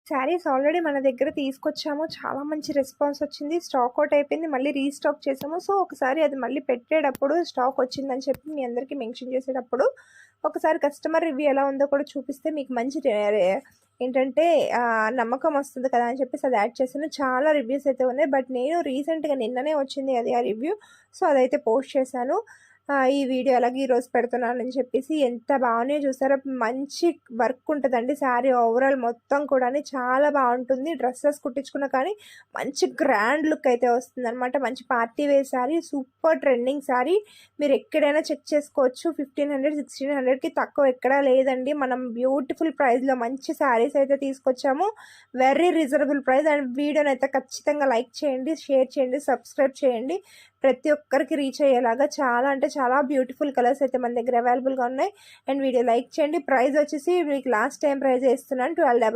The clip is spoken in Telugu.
శారీస్ ఆల్రెడీ మన దగ్గర తీసుకొచ్చాము. చాలా మంచి రెస్పాన్స్ వచ్చింది. స్టాక్ ఔట్ అయిపోయింది. మళ్ళీ రీస్టాక్ చేసాము. సో, ఒకసారి అది మళ్ళీ పెట్టేటప్పుడు స్టాక్ వచ్చిందని చెప్పి మీ అందరికీ మెన్షన్ చేసేటప్పుడు ఒకసారి కస్టమర్ రివ్యూ ఎలా ఉందో కూడా చూపిస్తే మీకు మంచి ఏంటంటే నమ్మకం వస్తుంది కదా అని చెప్పేసి అది యాడ్ చేశాను. చాలా రివ్యూస్ అయితే ఉన్నాయి. బట్ నేను రీసెంట్‌గా నిన్ననే వచ్చింది అది ఆ రివ్యూ. సో, అదైతే పోస్ట్ చేశాను. ఈ వీడియో ఎలాగో ఈరోజు పెడుతున్నానని చెప్పేసి ఎంత బాగున్నాయో చూసారా? మంచి వర్క్ ఉంటదండి. శారీ ఓవరాల్ మొత్తం కూడాని చాలా బాగుంటుంది. డ్రెసెస్ కుట్టించుకున్నా కానీ మంచి గ్రాండ్ లుక్ అయితే వస్తుందనమాట. మంచి party wear sari, super trending sari. మీరు ఎక్కడైనా చెక్ చేసుకోవచ్చు. 1500, 1600కి తక్కువ ఎక్కడా లేదండి. మనం బ్యూటిఫుల్ ప్రైస్లో మంచి శారీస్ అయితే తీసుకొచ్చాము. Very reasonable price. అండ్ వీడియోని అయితే ఖచ్చితంగా లైక్ చేయండి, షేర్ చేయండి, సబ్స్క్రైబ్ చేయండి. ప్రతి ఒక్కరికి రీచ్ అయ్యేలాగా చాలా అంటే చాలా బ్యూటిఫుల్ కలర్స్ అయితే మన దగ్గర అవైలబుల్గా ఉన్నాయి. అండ్ వీడియో లైక్ చేయండి. ప్రైస్ వచ్చేసి మీకు లాస్ట్ టైం ప్రైస్ ఇస్తున్నాను 1299.